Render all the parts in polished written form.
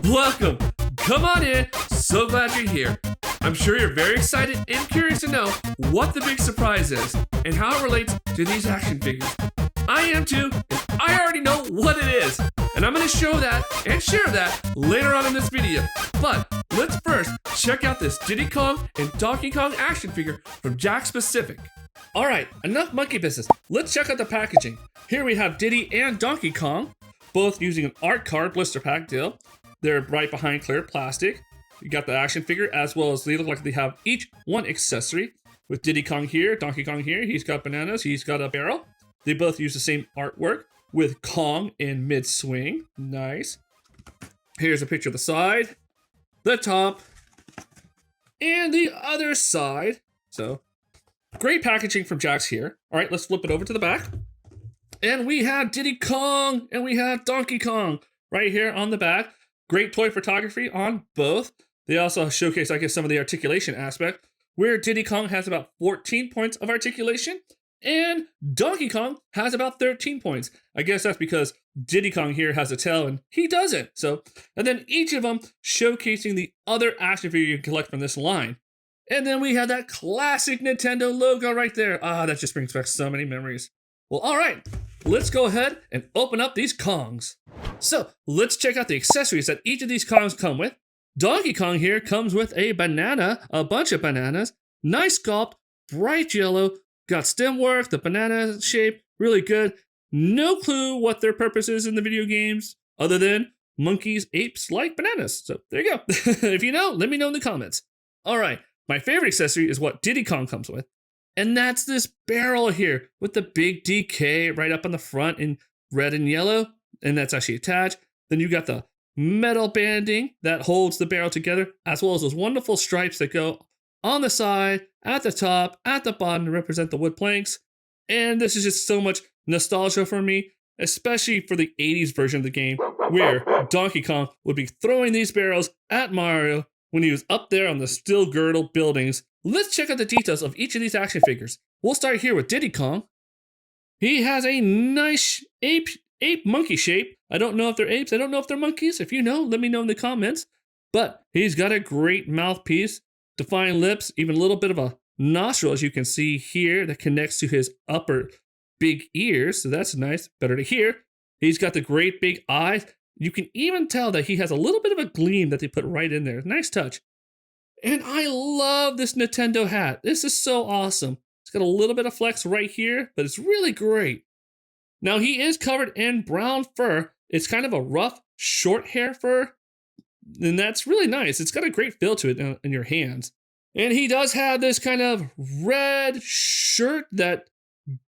Welcome. Come on in. So glad you're here. I'm sure you're very excited and curious to know what the big surprise is and how it relates to these action figures. I am too, and I already know what it is. And I'm going to show that and share that later on in this video. But let's first check out this Diddy Kong and Donkey Kong action figure from Jakks Pacific. Alright, enough monkey business. Let's check out the packaging. Here we have Diddy and Donkey Kong, both using an art card blister pack deal. They're right behind clear plastic. You got the action figure as well as they look like they have each one accessory. With Diddy Kong here, Donkey Kong here, he's got bananas, he's got a barrel. They both use the same artwork with Kong in mid-swing. Nice. Here's a picture of the side, the top, and the other side. So, great packaging from Jakks here. All right, let's flip it over to the back. And we have Diddy Kong and we have Donkey Kong right here on the back. Great toy photography on both. They also showcase, I guess, some of the articulation aspect, where Diddy Kong has about 14 points of articulation and Donkey Kong has about 13 points. I guess that's because Diddy Kong here has a tail and he doesn't. So, and then each of them showcasing the other action figure you can collect from this line. And then we have that classic Nintendo logo right there. Ah, that just brings back so many memories. Well, all right, let's go ahead and open up these Kongs. So, let's check out the accessories that each of these Kongs come with. Donkey Kong here comes with a banana, a bunch of bananas, nice sculpt, bright yellow, got stem work, the banana shape, really good. No clue what their purpose is in the video games, other than monkeys, apes like bananas. So, there you go. If you know, let me know in the comments. All right. My favorite accessory is what Diddy Kong comes with, and that's this barrel here with the big DK right up on the front in red and yellow, and that's actually attached. Then you got the metal banding that holds the barrel together, as well as those wonderful stripes that go on the side, at the top, at the bottom to represent the wood planks. And this is just so much nostalgia for me, especially for the 80s version of the game, where Donkey Kong would be throwing these barrels at Mario when he was up there on the steel girdle buildings. Let's check out the details of each of these action figures. We'll start here with Diddy Kong. He has a nice ape monkey shape. I don't know if they're apes. I don't know if they're monkeys. If you know, let me know in the comments. But he's got a great mouthpiece, defined lips, even a little bit of a nostril, as you can see here, that connects to his upper big ears. So that's nice, better to hear. He's got the great big eyes. You can even tell that he has a little bit of a gleam that they put right in there. Nice touch. And I love this Nintendo hat. This is so awesome. It's got a little bit of flex right here, but it's really great. Now he is covered in brown fur. It's kind of a rough, short hair fur. And that's really nice. It's got a great feel to it in your hands. And he does have this kind of red shirt that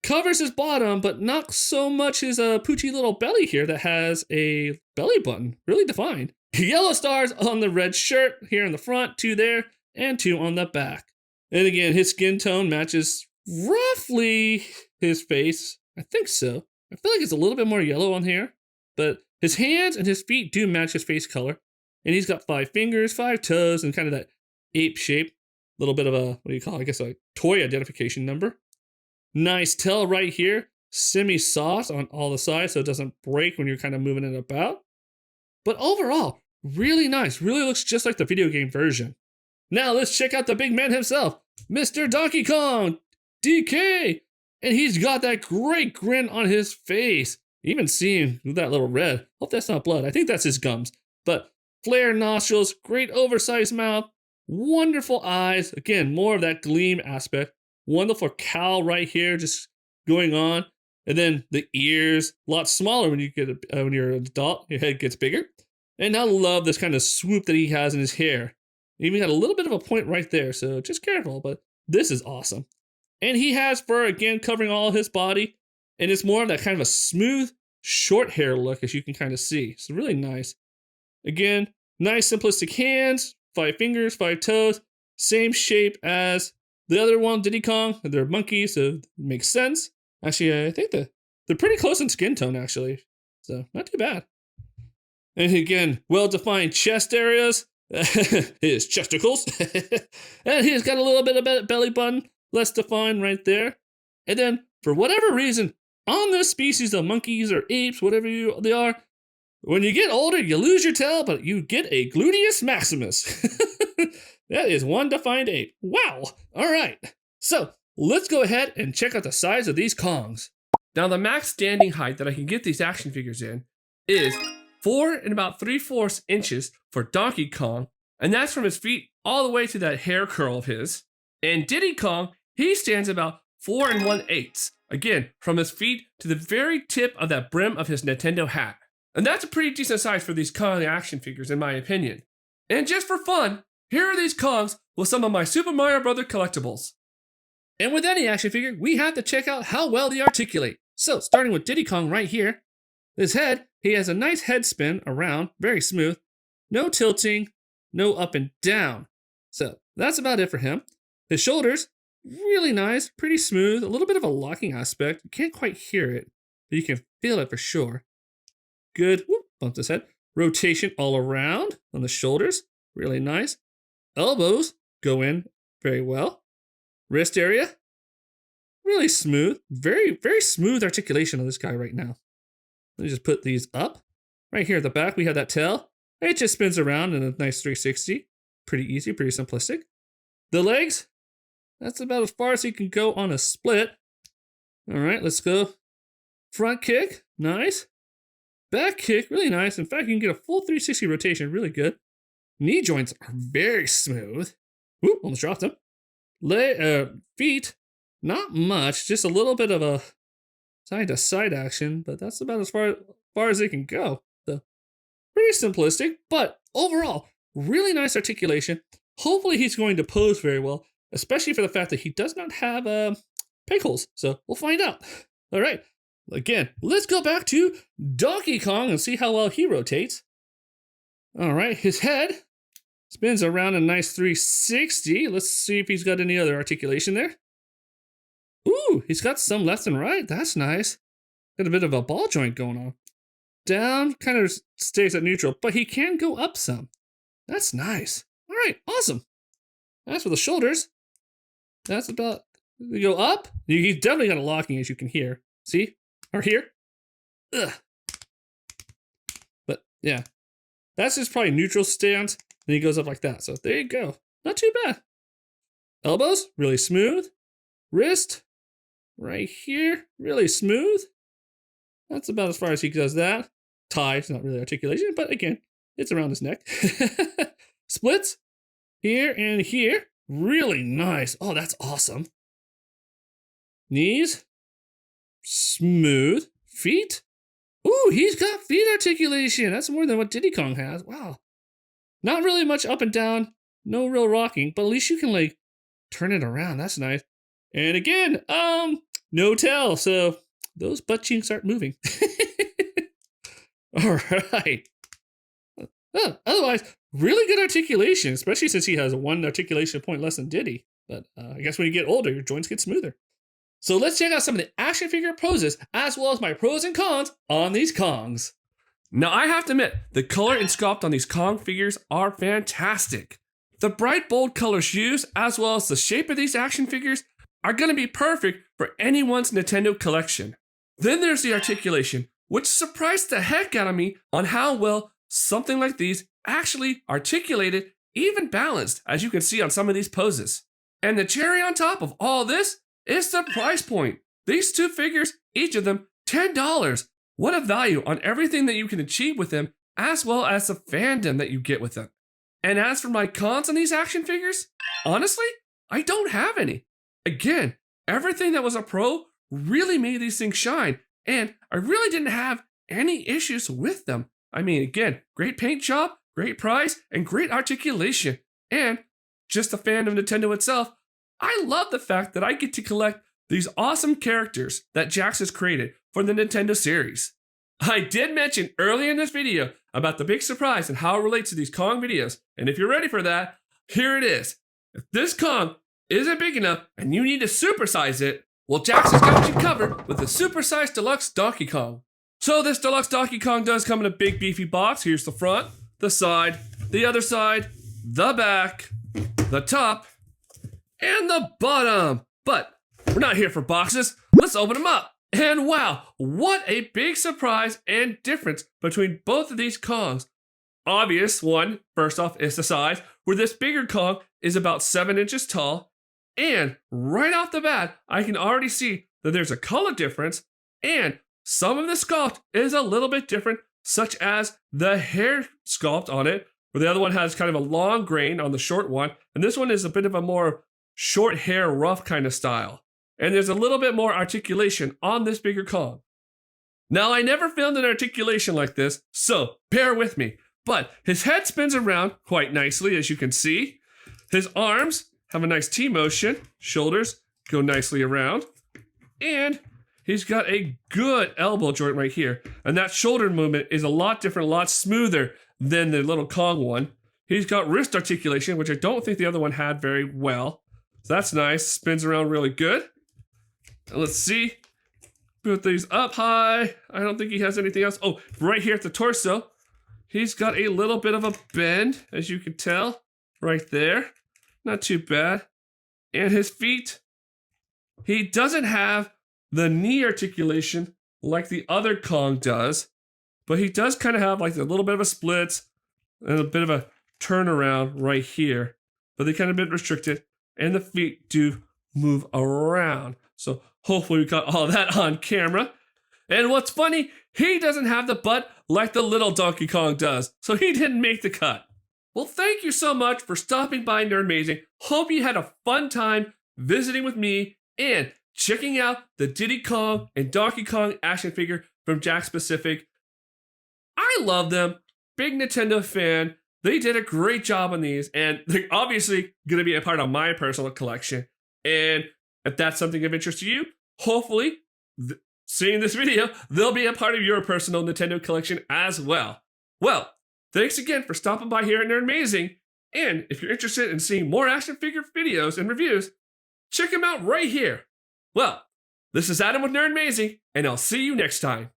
covers his bottom, but not so much his poochy little belly here that has a belly button, really defined. Yellow stars on the red shirt here in the front, 2 there, and 2 on the back. And again, his skin tone matches roughly his face. I think so. I feel like it's a little bit more yellow on here, but his hands and his feet do match his face color. And he's got 5 fingers, 5 toes, and kind of that ape shape. A little bit of a, what do you call it? I guess a toy identification number. Nice tail right here, semi-soft on all the sides so it doesn't break when you're kind of moving it about. But overall, really nice, really looks just like the video game version. Now let's check out the big man himself, Mr. Donkey Kong, DK. And he's got that great grin on his face. Even seeing that little red, hope that's not blood, I think that's his gums. But flared nostrils, great oversized mouth, wonderful eyes, again, more of that gleam aspect. Wonderful cowl right here, just going on, and then the ears a lot smaller when you get when you're an adult. Your head gets bigger, and I love this kind of swoop that he has in his hair. He even got a little bit of a point right there, so just careful. But this is awesome, and he has fur again covering all his body, and it's more of that kind of a smooth, short hair look, as you can kind of see. So really nice. Again, nice simplistic hands, 5 fingers, 5 toes, same shape as the other one, Diddy Kong. They're monkeys, so it makes sense. Actually, I think they're pretty close in skin tone, actually. So, not too bad. And again, well-defined chest areas. His chesticles. And he's got a little bit of belly button, less defined right there. And then, for whatever reason, on this species of monkeys or apes, whatever they are, When you get older, you lose your tail, but you get a gluteus maximus. That is one defined ape. Wow. All right. So let's go ahead and check out the size of these Kongs. Now, the max standing height that I can get these action figures in is 4 and about 3/4 inches for Donkey Kong, and that's from his feet all the way to that hair curl of his. And Diddy Kong, he stands about 4 1/8, again, from his feet to the very tip of that brim of his Nintendo hat. And that's a pretty decent size for these Kong action figures, in my opinion. And just for fun, here are these Kongs with some of my Super Mario Bros. Collectibles. And with any action figure, we have to check out how well they articulate. So, starting with Diddy Kong right here, his head, he has a nice head spin around, very smooth, no tilting, no up and down. So, that's about it for him. His shoulders, really nice, pretty smooth, a little bit of a locking aspect. You can't quite hear it, but you can feel it for sure. Good, whoop, bumped his head. Rotation all around on the shoulders, really nice. Elbows go in very well. Wrist area, really smooth. Very, very smooth articulation of this guy right now. Let me just put these up. Right here at the back, we have that tail. It just spins around in a nice 360. Pretty easy, pretty simplistic. The legs, that's about as far as you can go on a split. All right, let's go. Front kick, nice. Back kick, really nice. In fact, you can get a full 360 rotation, really good. Knee joints are very smooth. Whoop, almost dropped them. Feet, not much, just a little bit of a side-to-side action, but that's about as far as they can go. So, pretty simplistic, but overall, really nice articulation. Hopefully he's going to pose very well, especially for the fact that he does not have peg holes, so we'll find out. All right, again, let's go back to Donkey Kong and see how well he rotates. All right, his head spins around a nice 360. Let's see if he's got any other articulation there. Ooh, he's got some left and right. That's nice. Got a bit of a ball joint going on. Down, kind of stays at neutral, but he can go up some. That's nice. All right, awesome. As for the shoulders, that's about, you go up. He's definitely got a locking, as you can hear. See? Or here. Ugh. But yeah, that's just probably neutral stance. Then he goes up like that. So there you go. Not too bad. Elbows, really smooth. Wrist, right here, really smooth. That's about as far as he does that. Tie, not really articulation, but again, it's around his neck. Splits, here and here, really nice. Oh, that's awesome. Knees, smooth. Feet, ooh, he's got feet articulation. That's more than what Diddy Kong has. Wow. Not really much up and down, no real rocking, but at least you can like turn it around. That's nice. And again, no tail, so those butt cheeks aren't moving. All right. Otherwise, really good articulation, especially since he has one articulation point less than Diddy. But I guess when you get older, your joints get smoother. So let's check out some of the action figure poses, as well as my pros and cons on these Kongs. Now, I have to admit, the color and sculpt on these Kong figures are fantastic. The bright, bold colors used, as well as the shape of these action figures, are going to be perfect for anyone's Nintendo collection. Then there's the articulation, which surprised the heck out of me on how well something like these actually articulated, even balanced, as you can see on some of these poses. And the cherry on top of all this is the price point. These two figures, each of them, $10. What a value on everything that you can achieve with them, as well as the fandom that you get with them. And as for my cons on these action figures, honestly, I don't have any. Again, everything that was a pro really made these things shine, and I really didn't have any issues with them. I mean, again, great paint job, great price, and great articulation. And just the fan of Nintendo itself, I love the fact that I get to collect these awesome characters that Jakks has created for the Nintendo series. I did mention earlier in this video about the big surprise and how it relates to these Kong videos, and if you're ready for that, here it is. If this Kong isn't big enough and you need to supersize it, well, Jakks has got you covered with the supersized deluxe Donkey Kong. So this deluxe Donkey Kong does come in a big beefy box. Here's the front, the side, the other side, the back, the top, and the bottom. But we're not here for boxes. Let's open them up. And wow, what a big surprise and difference between both of these Kongs. Obvious one, first off, is the size, where this bigger Kong is about 7 inches tall. And right off the bat, I can already see that there's a color difference, and some of the sculpt is a little bit different, such as the hair sculpt on it, where the other one has kind of a long grain on the short one, and this one is a bit of a more short hair, rough kind of style. And there's a little bit more articulation on this bigger Kong. Now, I never filmed an articulation like this, so bear with me. But his head spins around quite nicely, as you can see. His arms have a nice T-motion. Shoulders go nicely around. And he's got a good elbow joint right here. And that shoulder movement is a lot different, a lot smoother than the little Kong one. He's got wrist articulation, which I don't think the other one had very well. So that's nice. Spins around really good. And let's see. Put these up high. I don't think he has anything else. Oh, right here at the torso. He's got a little bit of a bend, as you can tell, right there. Not too bad. And his feet, he doesn't have the knee articulation like the other Kong does, but he does kind of have like a little bit of a split and a bit of a turnaround right here, but they kind of a bit restricted, and the feet do move around. So hopefully we got all that on camera. And what's funny, he doesn't have the butt like the little Donkey Kong does, so he didn't make the cut. Well, thank you so much for stopping by Nerdmazing. Hope you had a fun time visiting with me and checking out the Diddy Kong and Donkey Kong action figure from Jakks Pacific. I love them. Big Nintendo fan. They did a great job on these, and they're obviously going to be a part of my personal collection. And if that's something of interest to you, hopefully, seeing this video, they'll be a part of your personal Nintendo collection as well. Well, thanks again for stopping by here at Nerdmazing, and if you're interested in seeing more action figure videos and reviews, check them out right here. Well, this is Adam with Nerdmazing, and I'll see you next time.